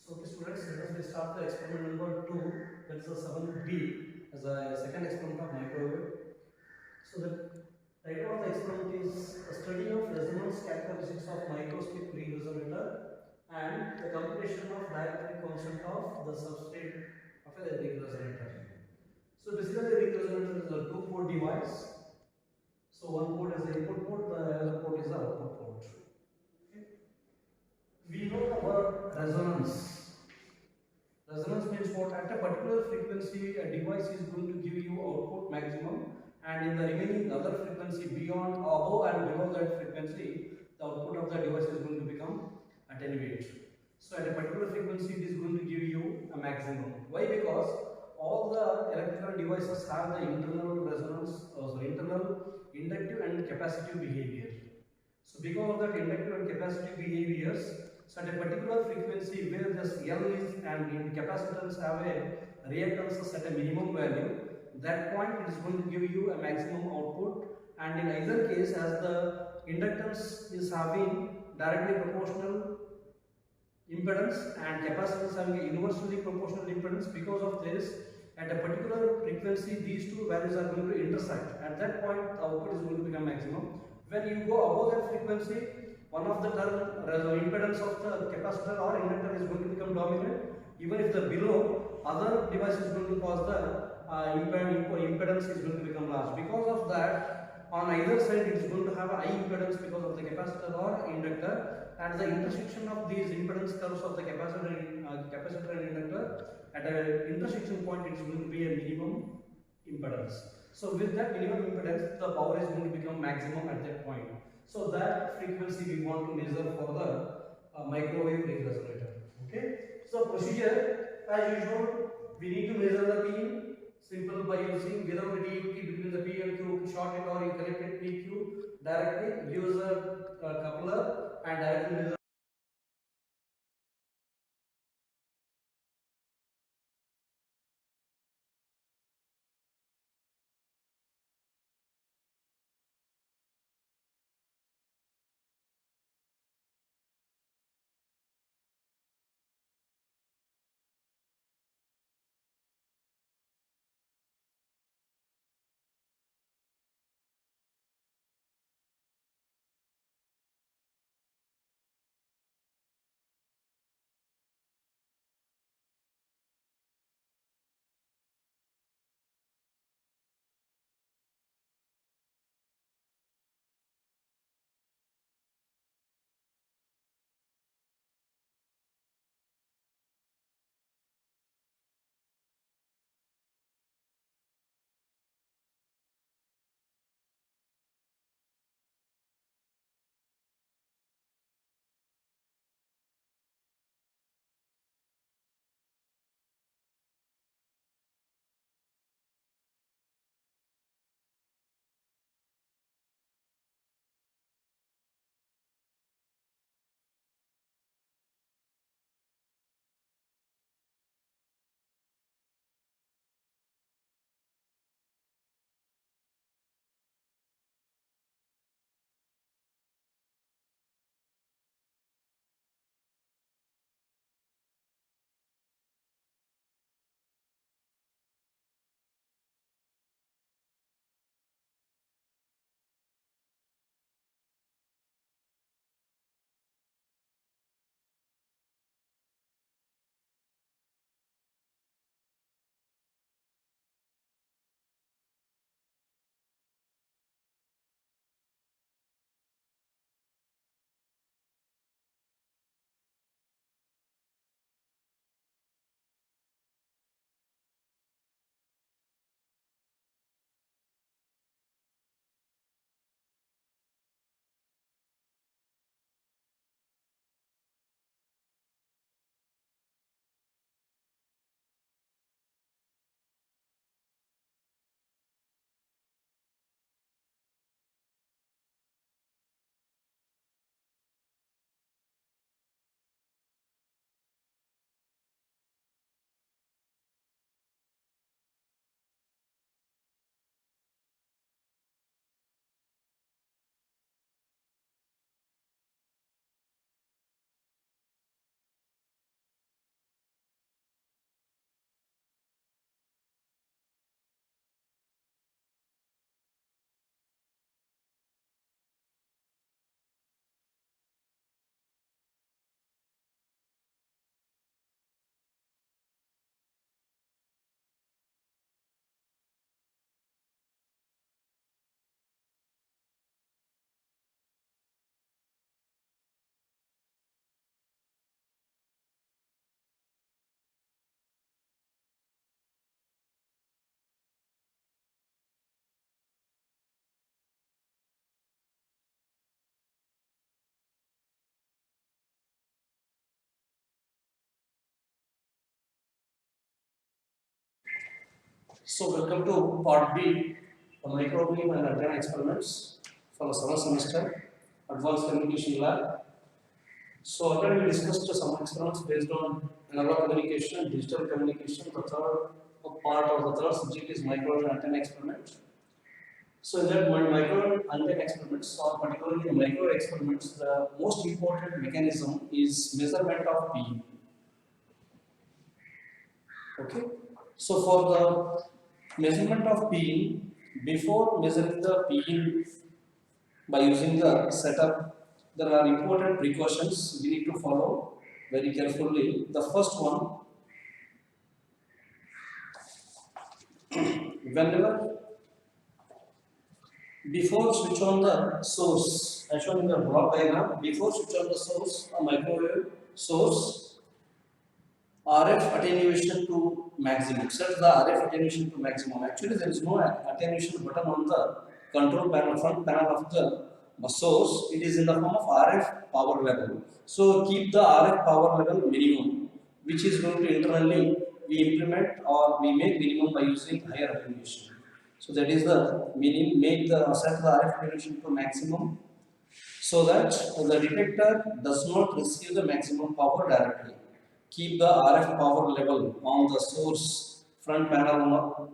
So okay students, let us start the experiment number 2, that is the 7b as a second experiment of microwave. So the title of the experiment is a study of resonance characteristics of microscopic resonator and the computation of dielectric constant of the substrate of a Rig resonator. So basically a Rig resonator is a two-port device. So one port is the input port, the other port is the output port. Okay. We know about resonance. Resonance means what? At a particular frequency, a device is going to give you output maximum, and in the remaining other frequency beyond, above and below that frequency, the output of the device is going to become attenuate. So at a particular frequency, it is going to give you a maximum. Why? Because all the electrical devices have the internal resonance, internal inductive and capacitive behavior. So because of that inductive and capacitive behaviors, so at a particular frequency where this L is and capacitance have a reactance at a minimum value, that point it is going to give you a maximum output, and in either case as the inductance is having directly proportional impedance and capacitance having a inversely proportional impedance, because of this at a particular frequency these two values are going to intersect. At that point the output is going to become maximum. When you go above that frequency, one of the term impedance of the capacitor or inductor is going to become dominant. Even if the below other device is going to cause the impedance is going to become large. Because of that, on either side it is going to have a high impedance because of the capacitor or inductor. At the intersection of these impedance curves of the capacitor and inductor, at an intersection point it is going to be a minimum impedance. So with that minimum impedance, the power is going to become maximum at that point. So that frequency we want to measure for the microwave Rig resonator. Okay. So procedure as usual, we need to measure the P. Simple by using without the DUT between the P and Q, short it or you connect it PQ directly, use a coupler and directly measure So welcome to part B, the microwave and antenna experiments for the summer semester, advanced communication lab. So already we discussed some experiments based on analog communication, digital communication. The third part of the third subject is microwave and antenna experiment. So in that microwave antenna experiments, or particularly microwave experiments, the most important mechanism is measurement of P. Okay. So for the measurement of P, before measuring the P by using the setup, there are important precautions we need to follow very carefully. The first one, whenever before switch on the source, as shown in the block diagram, before switch on the source, a microwave source, RF attenuation to maximum. Set the RF attenuation to maximum. Actually, there is no attenuation button on the control panel, front panel of the source. It is in the form of RF power level. So keep the RF power level minimum, which is going to internally we implement or we make minimum by using higher attenuation. So that is the meaning. Make the set the RF attenuation to maximum, so that the detector does not receive the maximum power directly. Keep the RF power level on the source front panel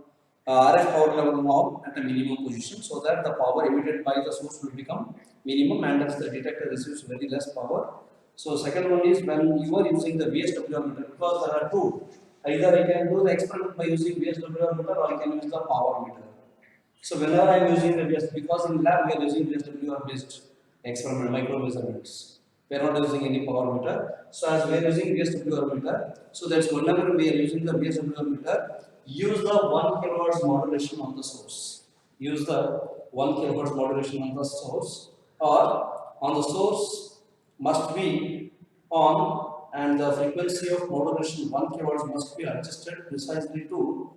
RF power level knob at a minimum position, so that the power emitted by the source will become minimum and thus the detector receives very less power. So second one is when you are using the VSWR meter, because there are two. Either I can do the experiment by using VSWR meter or I can use the power meter. So whenever I am using the VS, because in lab we are using VSWR based experiment micro measurements. We are not using any power meter. So as we are using VSWR meter, so that's whenever we are using the VSWR meter, use the 1 kilohertz modulation on the source. Use the 1 kilohertz modulation on the source, or on the source must be on, and the frequency of modulation 1 kilohertz must be adjusted precisely to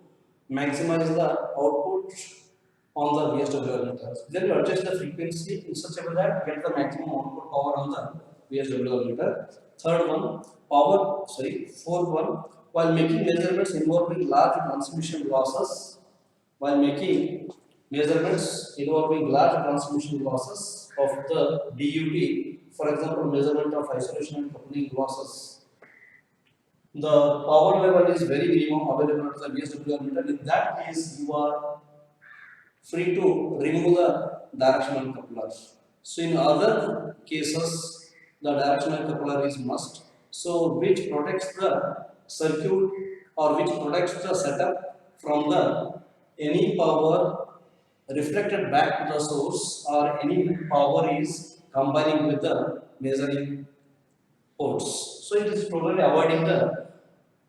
maximize the output on the VSWR meter. Then you adjust the frequency in such a way that get the maximum output power on the VSWR meter. Third one, fourth one, while making measurements involving large transmission losses, while making measurements involving large transmission losses of the DUT, for example, measurement of isolation and coupling losses, the power level is very minimum available to the VSWR meter. In that case, you are free to remove the directional coupler. So in other cases, the directional coupler is must. So which protects the circuit or which protects the setup from the any power reflected back to the source or any power is combining with the measuring ports. So it is totally avoiding the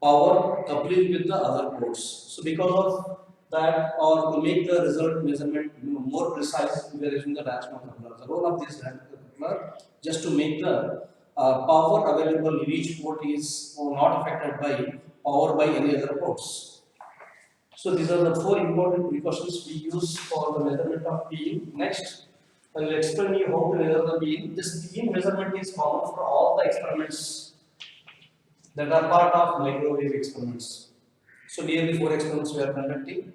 power coupling with the other ports. So because of that, or to make the result measurement more precise, we are using the directional coupler. The role of this directional coupler just to make the power available in each port is not affected by power by any other ports. So these are the four important precautions we use for the measurement of P. Next, I will explain you how to measure the P. This P measurement is common for all the experiments that are part of microwave experiments. So nearly 4 experiments we are conducting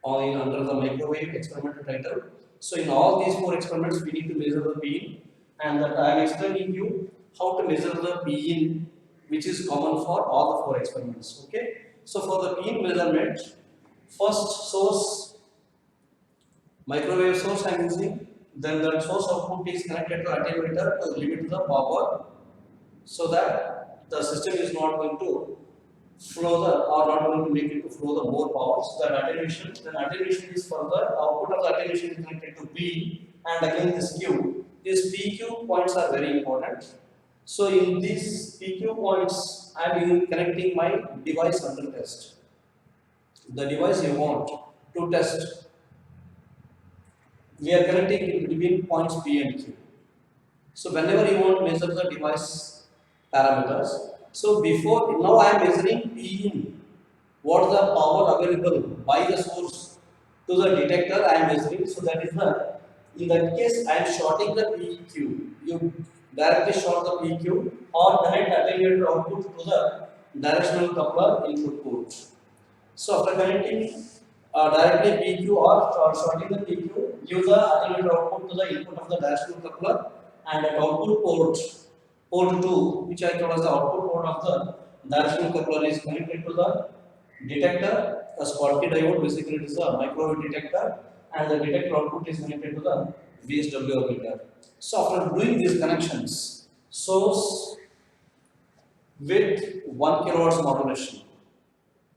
on under the microwave experimental title. So in all these 4 experiments we need to measure the P, and that I am explaining you how to measure the P which is common for all the 4 experiments. Okay. So for the P measurement, first source, microwave source I am using, then that source output is connected to attenuator to limit the power, so that the system is not going to flow the or not going to make it to flow the more power. So that attenuation, then attenuation is further, output of the attenuation is connected to P, and again this Q. These PQ points are very important. So in these PQ points, I am connecting my device under test. The device you want to test, we are connecting it between points P and Q. So whenever you want to measure the device parameters, so before now I am measuring P in, what the power available by the source to the detector I am measuring. So that is the, in that case I am shorting the PQ. You directly short the PQ or connect attenuator output to the directional coupler input port. So after connecting directly PQ or shorting the PQ, give the attenuator output to the input of the directional coupler, and at output port 2, which I call as the output port of the directional coupler, is connected to the detector. The Schottky diode basically it is a microwave detector, and the detector output is connected to the VSWR meter. So after doing these connections, source with 1 kilohertz modulation,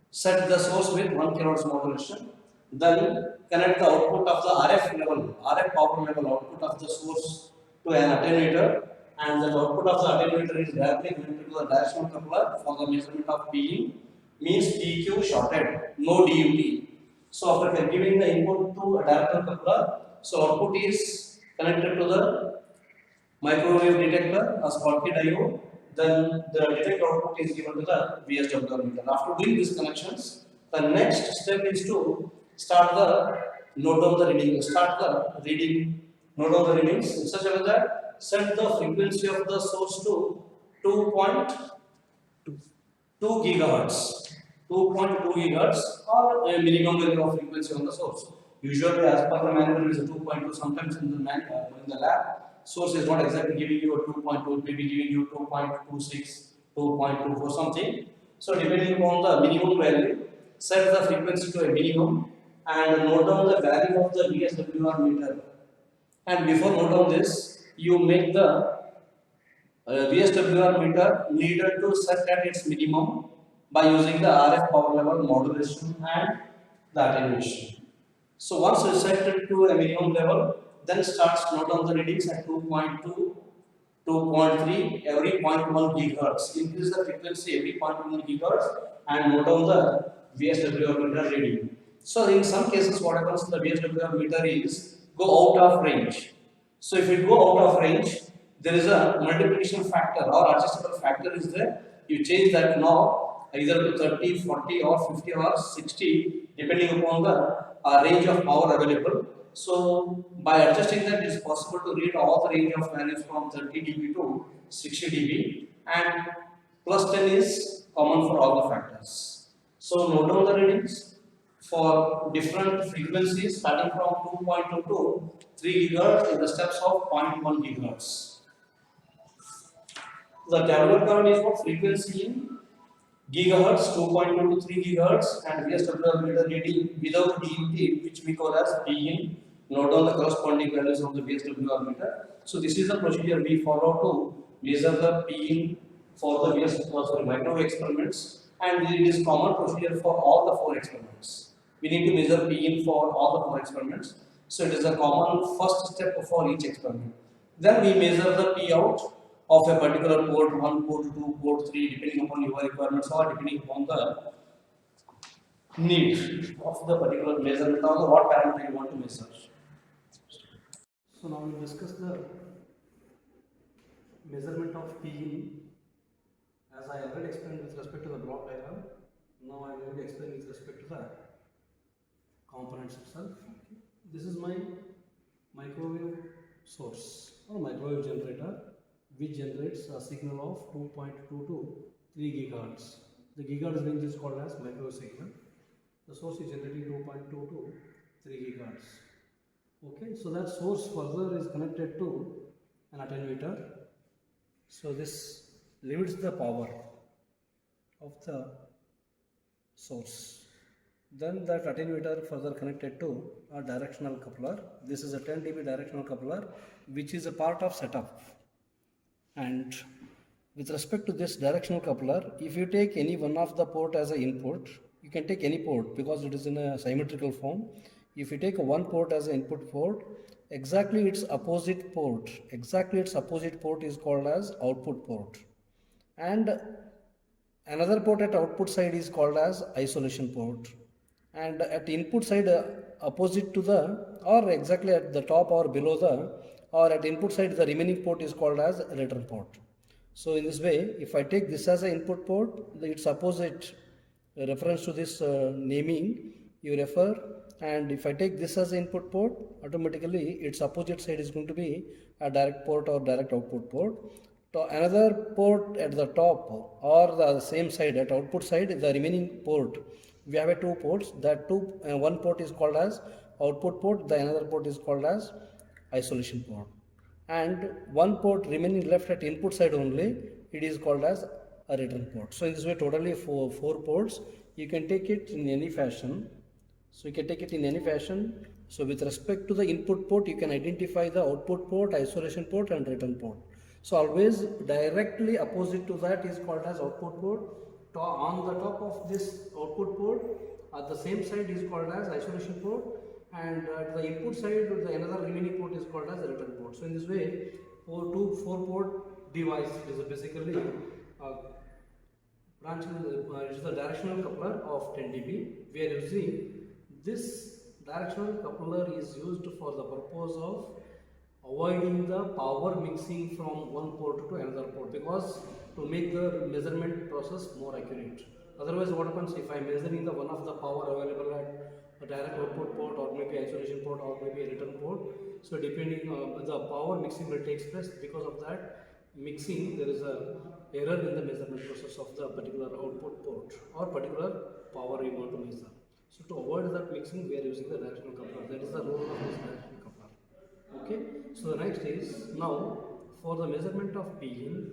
set the source with 1 kilohertz modulation, then connect the output of the RF power level output of the source to an attenuator, and the output of the attenuator is directly connected to the directional coupler for the measurement of PE, means PQ shorted, no DUT. So after giving the input to a directional coupler, so output is connected to the microwave detector, a Schottky diode, then the detector output is given to the VSWR meter. After doing these connections, the next step is to start the note down the reading, note down the readings in such a way that set the frequency of the source to 2.2 gigahertz, 2.2 gigahertz, or a minimum value of frequency on the source. Usually, as per the manual, it is a 2.2. Sometimes in the lab, source is not exactly giving you a 2.2, maybe giving you 2.26, 2.24 something. So depending upon the minimum value, set the frequency to a minimum and note down the value of the VSWR meter. And before note down this, you make the VSWR meter needed to set at its minimum by using the RF power level modulation and the attenuation. So once you set it to a minimum level, then starts note down the readings at 2.2, 2.3 every 0.1 gigahertz. Increase the frequency every 0.1 gigahertz and note down the VSWR meter reading. So in some cases, what happens, the VSWR meter is go out of range. So if it go out of range, there is a multiplication factor or adjustable factor is there. You change that now either to 30, 40 or 50 or 60 depending upon the range of power available. So by adjusting that, it is possible to read all the range of values from 30 dB to 60 dB, and plus 10 is common for all the factors. So note down the readings for different frequencies starting from 2.2 to 3 gigahertz in the steps of 0.1 gigahertz. The tabular curve is for frequency in gigahertz, 2.2 to 3 gigahertz, and VSWR meter reading without DUT, which we call as Pin. Note down the corresponding values of the VSWR meter. So this is the procedure we follow to measure the Pin for the microwave experiments, and it is common procedure for all the 4 experiments. We need to measure Pin for all the 4 experiments. So it is a common first step for each experiment. Then we measure the P out of a particular port 1, port 2, port 3, depending upon your requirements or depending upon the need of the particular measurement or what parameter you want to measure. So now we'll discuss the measurement of P as I already explained with respect to the block diagram. Now I will explain with respect to the components itself. This is my microwave source or microwave generator, which generates a signal of 2.2 to 3 gigahertz. The gigahertz range is called as microwave signal. The source is generating 2.2 to 3 gigahertz. Okay, so that source further is connected to an attenuator. So this limits the power of the source. Then that attenuator further connected to a directional coupler. This is a 10 dB directional coupler, which is a part of setup. And with respect to this directional coupler, if you take any one of the port as an input, you can take any port because it is in a symmetrical form. If you take one port as an input port, exactly its opposite port is called as output port. And another port at output side is called as isolation port. And at input side, opposite to the, or exactly at the top or below the, or at input side, the remaining port is called as return port. So in this way, if I take this as an input port, its opposite reference to this naming you refer, and if I take this as an input port, automatically its opposite side is going to be a direct port or direct output port. So another port at the top or the same side at output side, the remaining port we have a two ports. That one port is called as output port, the another port is called as isolation port, and one port remaining left at input side only, it is called as a return port. So in this way, totally four ports. You can take it in any fashion. So you can take it in any fashion. So with respect to the input port, you can identify the output port, isolation port, and return port. So always directly opposite to that is called as output port. On the top of this output port, at the same side is called as isolation port, and at the input side, the another remaining port is called as the return port. So in this way, four port device is basically branch is the directional coupler of 10 dB. We are using this directional coupler is used for the purpose of avoiding the power mixing from one port to another port, because to make the measurement process more accurate. Otherwise, what happens if I am measuring the one of the power available at a direct output port, or maybe isolation port, or maybe a return port. So depending the power mixing will take place. Because of that mixing, there is a error in the measurement process of the particular output port or particular power you want to measure. So to avoid that mixing, we are using the directional coupler. That is the role of this directional coupler. Okay. So the next is, now for the measurement of Pin,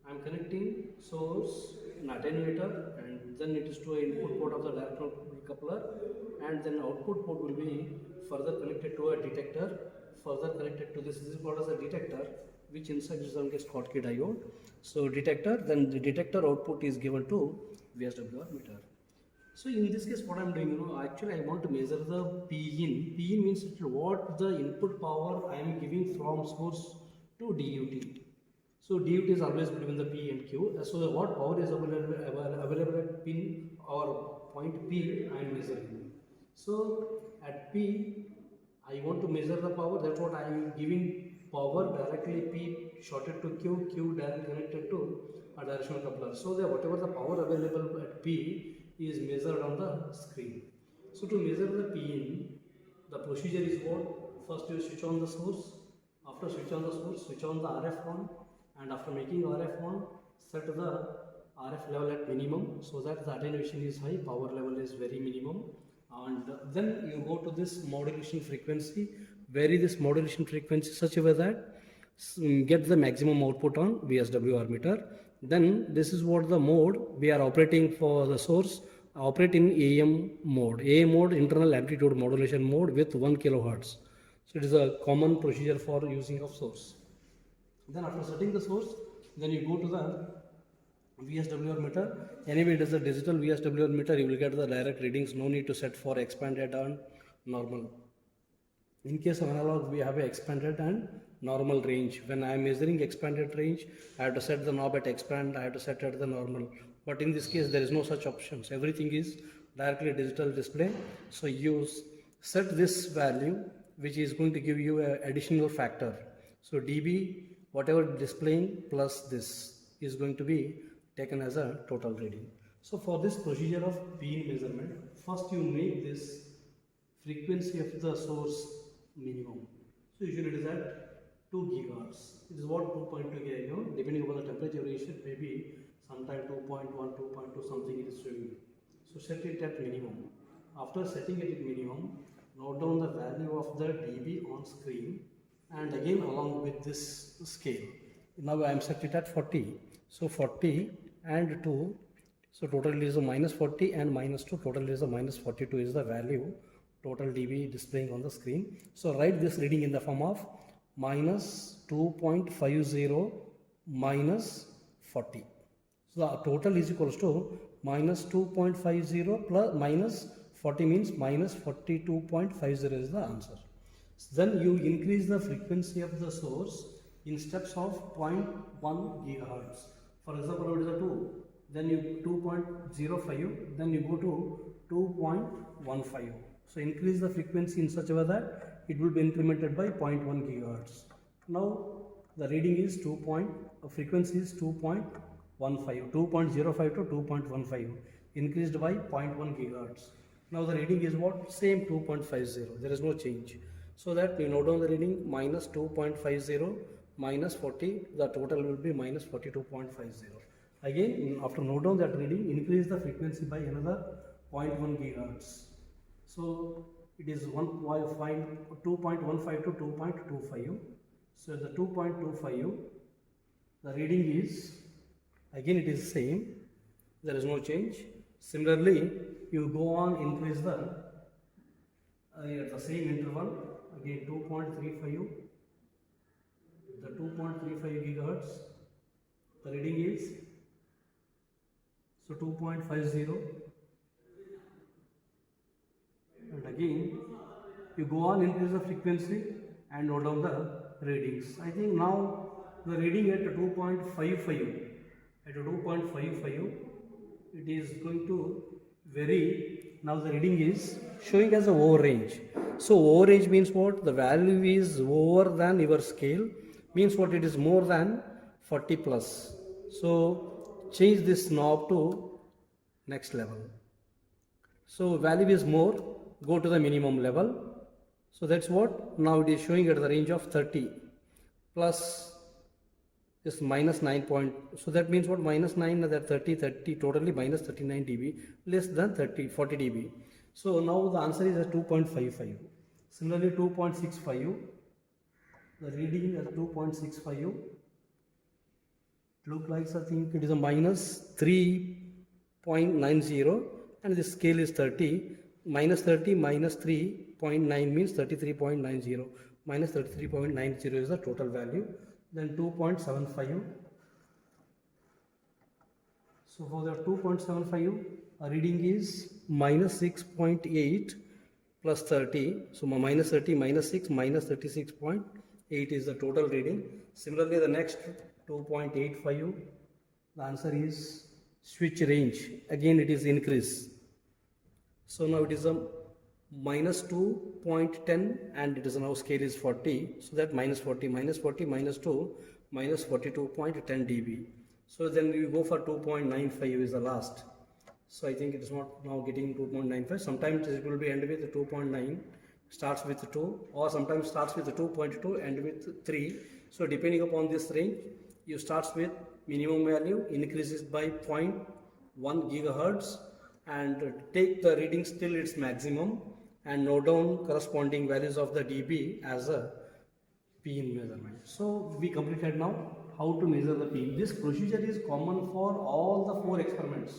I am connecting source an attenuator, and then it is to an input port of the directional coupler, and then output port will be further connected to a detector, further connected to this is called as a detector, which inside is a Schottky diode. So detector, then the detector output is given to VSWR meter. So in this case, what I am doing, actually I want to measure the Pin. Pin means what the input power I am giving from source to DUT. So DUT is always between the P and Q. So what power is available at pin or point P I am measuring. So at P I want to measure the power. That's what I am giving power directly P shorted to Q, Q directly connected to a directional coupler. So that whatever the power available at P is measured on the screen. So to measure the Pin, the procedure is what? First you switch on the source. After switch on the source, switch on the RF on, and after making RF on, set the RF level at minimum so that the attenuation is high, power level is very minimum, and then you go to this modulation frequency, vary this modulation frequency such a way that get the maximum output on VSWR meter. Then this is what the mode we are operating for the source, operate in AM mode. AM mode, internal amplitude modulation mode with 1 kHz. So it is a common procedure for using of source. Then after setting the source, then you go to the VSWR meter. Anyway, it is a digital VSWR meter, you will get the direct readings, no need to set for expanded and normal. In case of analog, we have a expanded and normal range. When I am measuring expanded range, I have to set the knob at expand, I have to set at the normal. But in this case, there is no such options. Everything is directly digital display. So you set this value, which is going to give you an additional factor. So dB, whatever displaying plus this is going to be taken as a total reading. So for this procedure of Pin measurement, first you make this frequency of the source minimum. So usually it is at 2 GHz. It is what 2.2 GHz, depending upon the temperature variation, maybe sometime 2.1, 2.2 something it is showing. So set it at minimum. After setting it at minimum, note down the value of the dB on screen, and again along with this scale. Now I am set it at 40. So 40 and 2. So total is a minus 40 and minus 2. Total is a minus 42 is the value. Total dB displaying on the screen. So write this reading in the form of minus 2.50 minus 40. So the total is equals to minus 2.50 plus minus 40 means minus 42.50 is the answer. Then you increase the frequency of the source in steps of 0.1 GHz. For example, it is a 2, then you 2.05, then you go to 2.15. So increase the frequency in such a way that it will be incremented by 0.1 GHz. Now the reading is frequency is 2.15, 2.05 to 2.15, increased by 0.1 GHz. Now the reading is what? Same 2.50, there is no change. So that we note down the reading minus 2.50 minus 40, the total will be minus 42.50. Again, after note down that reading, increase the frequency by another 0.1 gigahertz. So it is 2.15 to 2.25. So the 2.25, the reading is, again it is same, there is no change. Similarly, you go on increase the at the same interval, again 2.35, the 2.35 gigahertz, the reading is, so 2.50, and again you go on increase the frequency and note down the readings. I think now the reading at 2.55, at 2.55, it is going to vary. Now the reading is showing as a over range. So over range means what? The value is over than your scale, means what? It is more than 40 plus. So change this knob to next level. So value is more, go to the minimum level. So that's what now it is showing at the range of 30 plus is minus 9 point. So that means what? Minus 9, that 30 totally minus 39 dB, less than 40 dB. So now the answer is at 2.55. Similarly 2.65, the reading is 2.65. Look like, I think it is a minus 3.90 and the scale is 30. Minus 30 minus 3.9 means 33.90. Minus 33.90 is the total value. Then 2.75. So for the 2.75, reading is minus 6.8 plus 30. So minus 30 minus 6 minus 36.8 is the total reading. Similarly, the next 2.85, the answer is switch range. Again, it is increase. So now it is a minus 2.10 and it is now scale is 40. So that minus 40 minus 40 minus 2 minus 42.10 dB. So then you go for 2.95 is the last. So I think it is not now getting 2.95. Sometimes it will be end with 2.9, starts with 2, or sometimes starts with 2.2 and with 3. So depending upon this range, you starts with minimum value, increases by 0.1 gigahertz and take the readings till its maximum and note down corresponding values of the dB as a P measurement. So we completed now how to measure the P. This procedure is common for all the 4 experiments.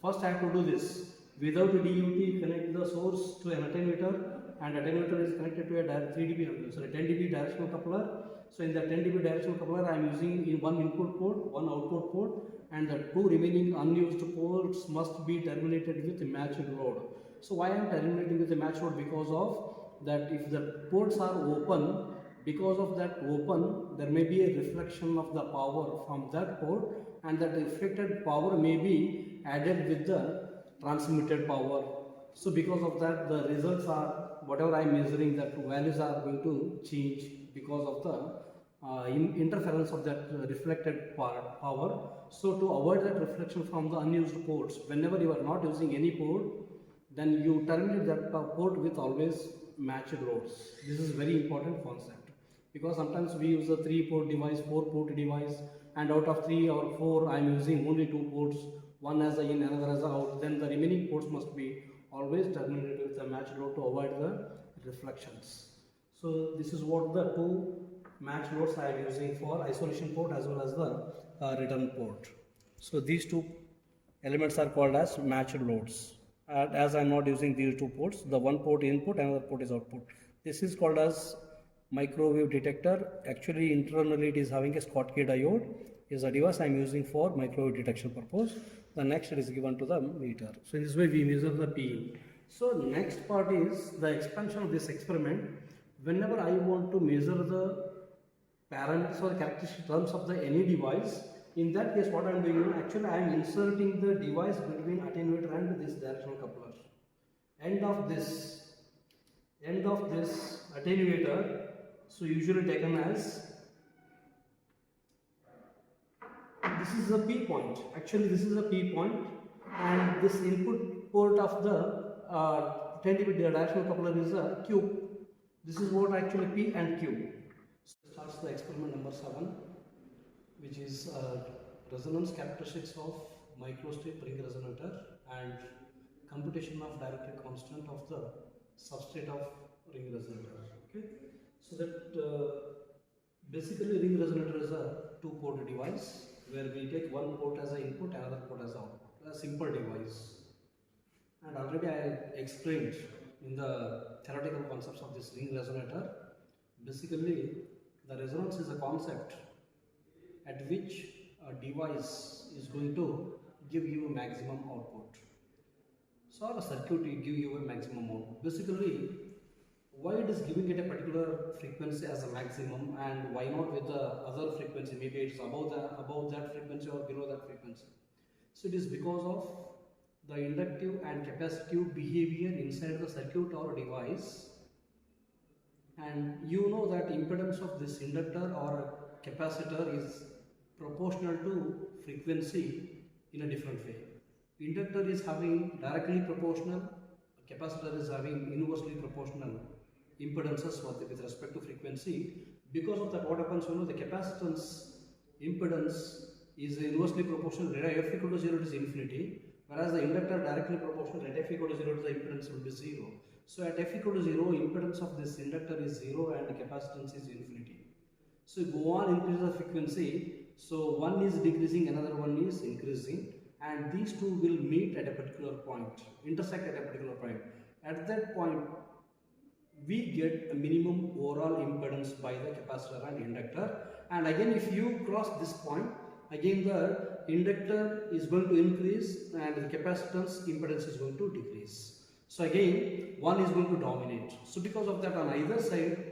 First I have to do this. Without a DUT, connect the source to an attenuator, and attenuator is connected to a 3 dB, 10 dB directional coupler. So in the 10 dB directional coupler, I am using one input port, one output port, and the 2 remaining unused ports must be terminated with matched load. So why I am terminating with a matched load? Because of that if the ports are open, because of that open, there may be a reflection of the power from that port, and that reflected power may be added with the transmitted power. So because of that, the results are, whatever I am measuring, that values are going to change because of the interference of that reflected power. So to avoid that reflection from the unused ports, whenever you are not using any port, then you terminate that port with always matched loads. This is very important concept, because sometimes we use a 3-port device, 4-port device, and out of 3 or 4 I am using only 2 ports, one as a in, another as a out. Then the remaining ports must be always terminated with a matched load to avoid the reflections. So this is what the 2 matched loads I am using for isolation port as well as the return port. So these 2 elements are called as matched loads. As I am not using these 2 ports, the one port input, another port is output. This is called as microwave detector. Actually internally it is having a Schottky diode, is a device I am using for microwave detection purpose. The next it is given to the meter. So in this way we measure the P. So next part is the expansion of this experiment. Whenever I want to measure the parameters or characteristic terms of the any device, in that case what I am doing, actually I am inserting the device between attenuator and this directional coupler. End of this attenuator, so usually taken as, this is a P point. Actually this is a P point, and this input port of the 10 dB directional coupler is a Q. This is what actually P and Q. So starts the experiment number 7, which is resonance characteristics of microstrip ring resonator, and computation of dielectric constant of the substrate of ring resonator. Okay, so that basically ring resonator is a two-port device where we take one port as an input, another port as output. A simple device. And already I explained in the theoretical concepts of this ring resonator. Basically, the resonance is a concept at which a device is going to give you a maximum output. So a circuit will give you a maximum output. Basically, why it is giving it a particular frequency as a maximum and why not with the other frequency? Maybe it's above that frequency or below that frequency. So it is because of the inductive and capacitive behavior inside the circuit or device, and you know that impedance of this inductor or capacitor is proportional to frequency in a different way. Inductor is having directly proportional, capacitor is having inversely proportional impedances with respect to frequency. Because of that, what happens, you know, the capacitance impedance is inversely proportional. At f equal to 0 it is infinity, whereas the inductor directly proportional. At f equal to 0 the impedance will be 0. So at f equal to 0, impedance of this inductor is 0 and capacitance is infinity. So you go on increase the frequency, so one is decreasing, another one is increasing, and these two will meet at a particular point, intersect at a particular point. At that point, we get a minimum overall impedance by the capacitor and inductor, and again if you cross this point, again the inductor is going to increase and the capacitance impedance is going to decrease. So again one is going to dominate. So because of that, on either side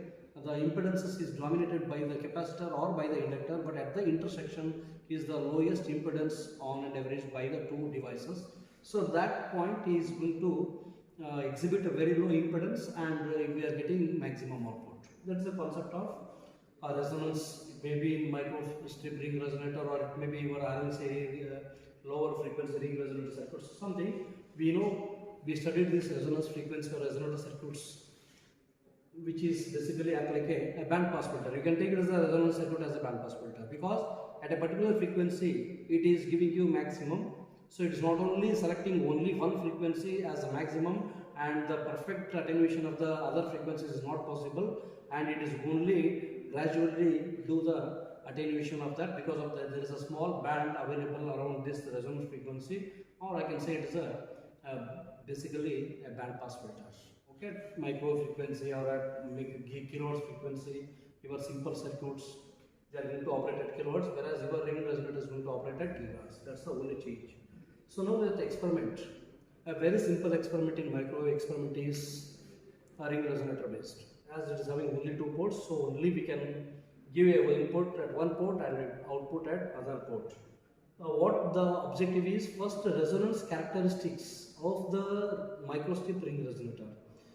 the impedances is dominated by the capacitor or by the inductor, but at the intersection is the lowest impedance on an average by the two devices. So that point is going to exhibit a very low impedance and we are getting maximum output. That is the concept of resonance. Maybe in microstrip ring resonator, or it may be your RLC lower frequency ring resonator circuits, something. We know, we studied this resonance frequency or resonator circuits, which is basically act like a band pass filter. You can take it as a resonance circuit as a band pass filter, because at a particular frequency it is giving you maximum. So it is not only selecting only one frequency as a maximum, and the perfect attenuation of the other frequencies is not possible, and it is only gradually do the attenuation of that, because of that there is a small band available around this resonance frequency, or I can say it is basically a band pass filter. Okay, micro frequency or at kilohertz frequency, your simple circuits they are going to operate at kilohertz, whereas your ring resonator is going to operate at gigahertz. That's the only change. So now that experiment, a very simple experiment in microwave experiment is a ring resonator based. As it is having only two ports, so only we can give a input at one port and an output at other port. What the objective is, first resonance characteristics of the microstrip ring resonator.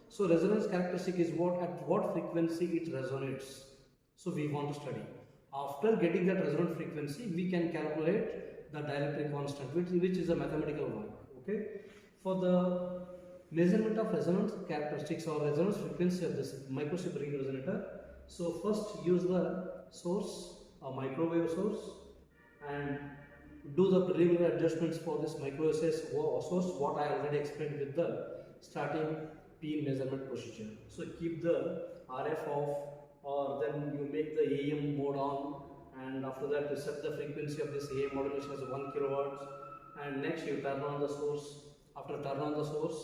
So resonance characteristic is at what frequency it resonates. So we want to study. After getting that resonant frequency, we can calculate the dielectric constant, which is a mathematical one. Okay. For the measurement of resonance characteristics or resonance frequency of this microstrip ring resonator, so first use the source, a microwave source, and do the preliminary adjustments for this microwave source, what I already explained with the starting P measurement procedure. So keep the RF off, or then you make the AM mode on, and after that you set the frequency of this AM modulation as 1 kilohertz, and next you turn on the source. After turn on the source,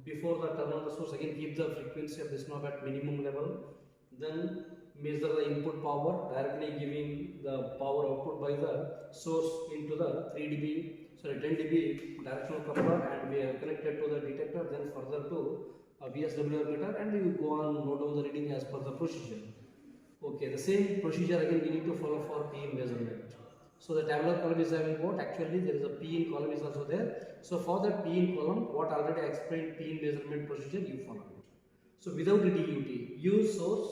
before the turn on the source, again keep the frequency of this knob at minimum level, then measure the input power, directly giving the power output by the source into the 10 dB directional coupler, and we are connected to the detector, then further to a VSWR meter, and you go on note down the reading as per the procedure. Okay, the same procedure again we need to follow for P measurement. So the tabular column is having what? Actually there is a P in column is also there. So for that P in column, what already I explained P in measurement procedure, you follow it. So without the DUT, use source,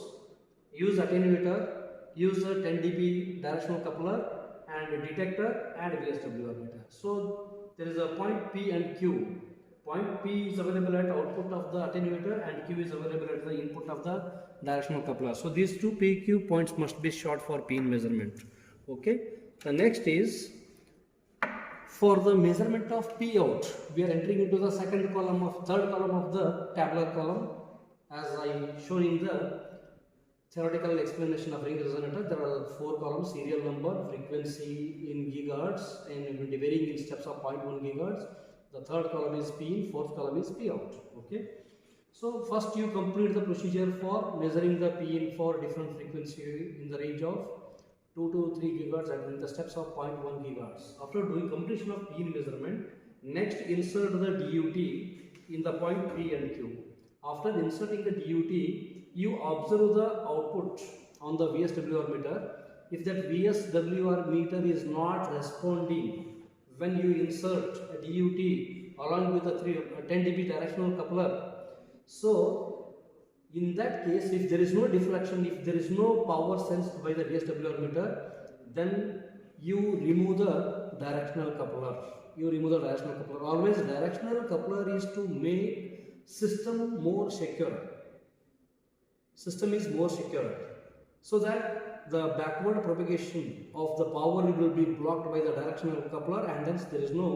use attenuator, use a 10 dB directional coupler and detector and VSWR meter. So there is a point P and Q. Point P is available at output of the attenuator and Q is available at the input of the directional coupler. So these two PQ points must be short for P in measurement. Okay. The next is For the measurement of P out, we are entering into the third column of the tabular column. As I shown in the theoretical explanation of ring resonator, there are 4 columns: serial number, frequency in gigahertz, and varying in steps of 0.1 gigahertz. The third column is P in, fourth column is P out. Okay. So first you complete the procedure for measuring the P in for different frequency in the range of 2 to 3 gigahertz and in the steps of 0.1 gigahertz. After doing completion of P in measurement, next insert the DUT in the point P and Q. After inserting the DUT, you observe the output on the VSWR meter. If that VSWR meter is not responding when you insert a DUT along with the 10 dB directional coupler, so in that case, if there is no deflection, if there is no power sensed by the VSWR meter, then you remove the directional coupler. Always directional coupler is to make system more secure. System is more secure, so that the backward propagation of the power will be blocked by the directional coupler, and hence there is no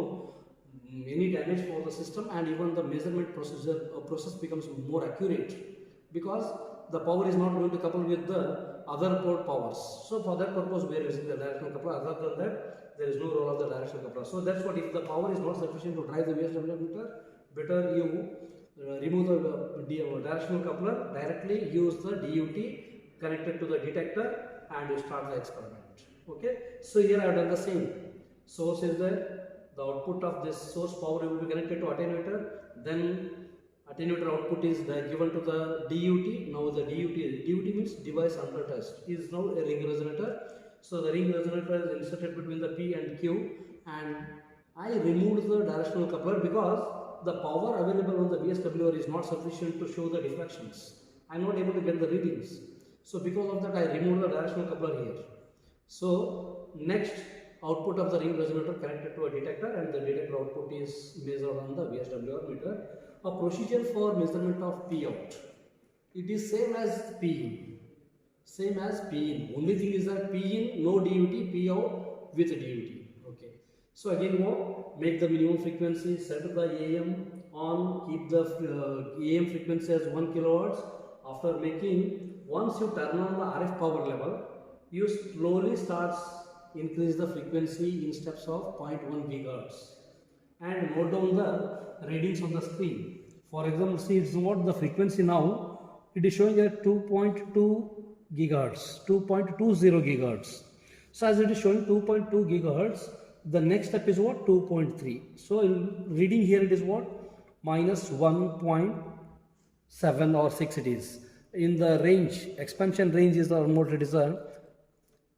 any damage for the system, and even the measurement process becomes more accurate, because the power is not going to couple with the other port powers. So for that purpose we are using the directional coupler. Other than that, there is no role of the directional coupler. So that's what, if the power is not sufficient to drive the VSWR meter, better you remove the directional coupler, directly use the DUT connected to the detector, and you start the experiment. Okay, so here I have done the same. Source is there, the output of this source power will be connected to attenuator, then attenuator output is given to the DUT. Now the DUT means device under test, is now a ring resonator. So the ring resonator is inserted between the P and Q, and I removed the directional coupler because the power available on the VSWR is not sufficient to show the deflections. I am not able to get the readings. So because of that, I removed the directional coupler here. So next, output of the ring resonator connected to a detector, and the detector output is measured on the VSWR meter. A procedure for measurement of P out. It is same as P in. Same as P in. Only thing is that P in no DUT, P out with DUT. Okay. So again, what? Make the minimum frequency, set the AM on, keep the AM frequency as 1 kilohertz. After making, once you turn on the RF power level, you slowly starts increase the frequency in steps of 0.1 gigahertz, and note down the readings on the screen. For example, see, it's what the frequency now, it is showing at 2.2 gigahertz, 2.20 gigahertz. So as it is showing 2.2 gigahertz, the next step is what? 2.3. So in reading here it is what? Minus 1.7 or 6 it is. In the range, expansion range is almost, it is a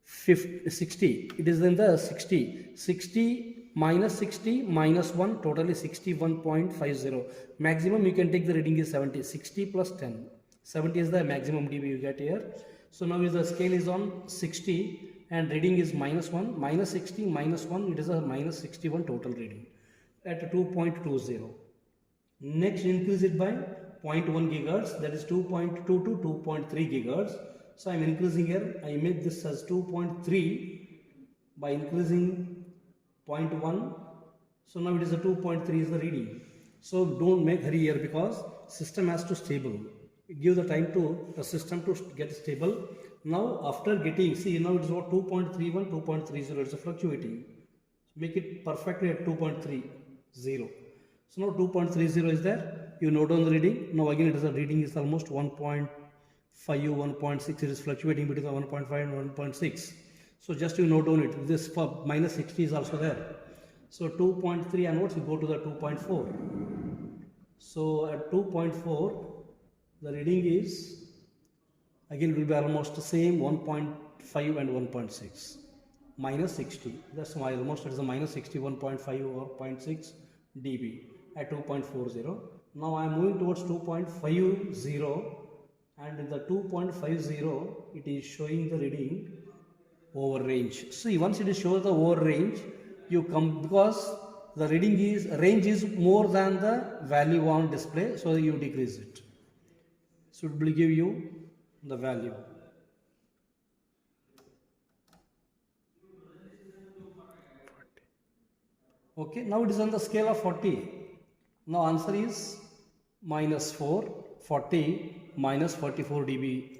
60. It is in the 60 minus 60 minus 1, totally 61.50. Maximum you can take the reading is 70. 60 plus 10. 70 is the maximum dB you get here. So now the scale is on 60 and reading is minus 1. Minus 60 minus 1, it is a minus 61 total reading at 2.20. Next, increase it by 0.1 gigahertz, that is 2.2 to 2.3 gigahertz. So I am increasing here, I made this as 2.3 by increasing 0.1. So now it is a 2.3 is the reading. So don't make hurry here, because system has to stable. Give the time to the system to get stable. Now after getting, see now it is about 2.31, 2.30, it's a fluctuating. Make it perfectly at 2.30. So now 2.30 is there. You note down the reading. Now again it is a reading is almost 1.5, 1.6. It is fluctuating between 1.5 and 1.6. So just you note down it. This for minus 60 is also there. So 2.3 onwards you go to the 2.4. So at 2.4 the reading is again it will be almost the same, 1.5 and 1.6. Minus 60. That's why almost it is a minus 61.5 or 0.6 dB at 2.40. Now I am moving towards 2.50, and in the 2.50 it is showing the reading over range. See, once it is shows the over range, you come, because the reading is range is more than the value on display, so you decrease it. So it will give you the value. Okay, now it is on the scale of 40. Now answer is minus 4, 40, minus 44 dB.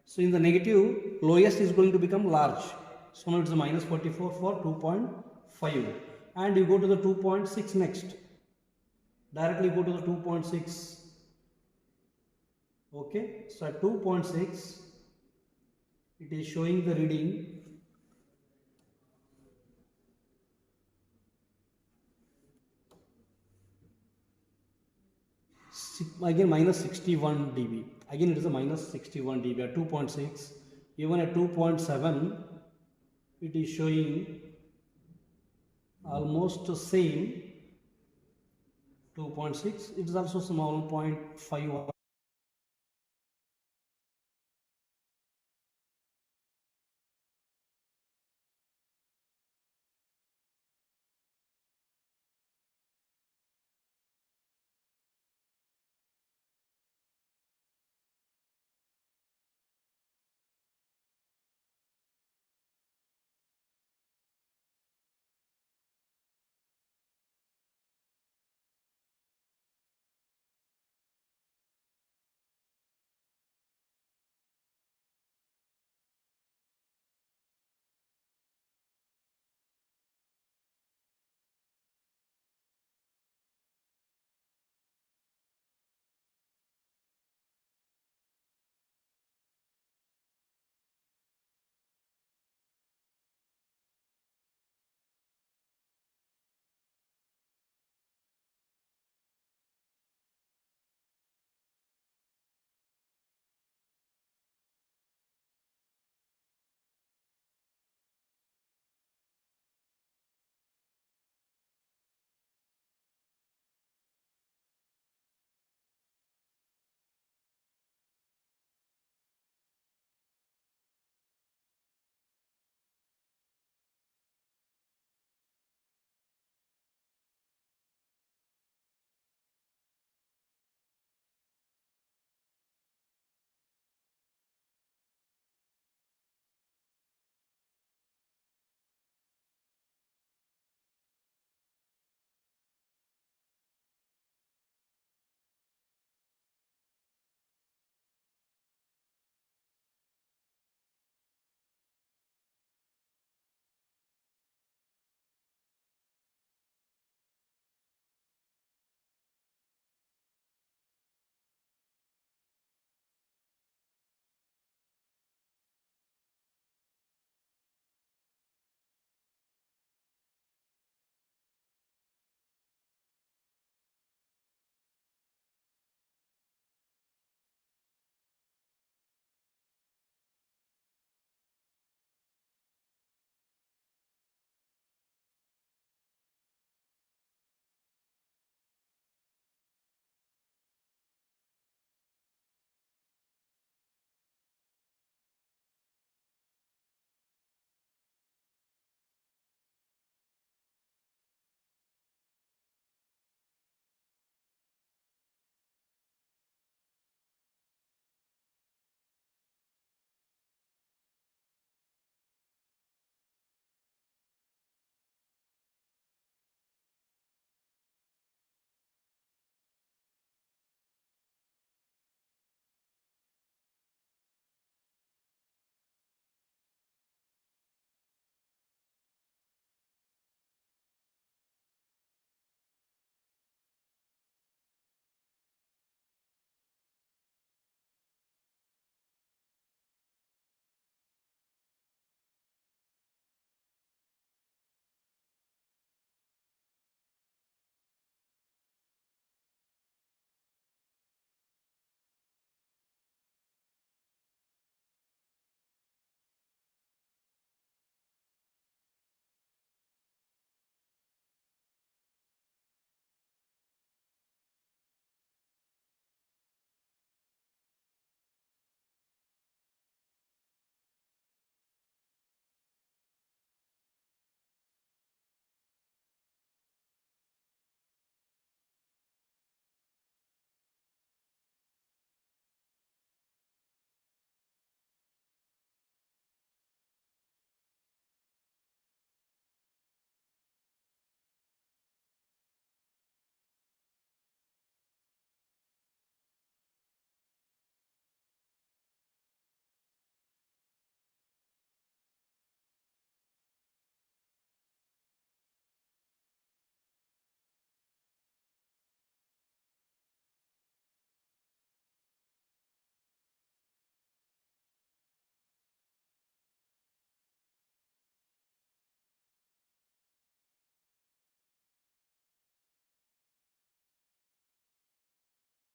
So in the negative, lowest is going to become large. So now it is minus 44 for 2.5. And you go to the 2.6 next. Directly go to the 2.6. Okay, so at 2.6, it is showing the reading again minus 61 dB. Again it is a minus 61 dB at 2.6. Even at 2.7, it is showing almost the same. 2.6, it is also small 0.5.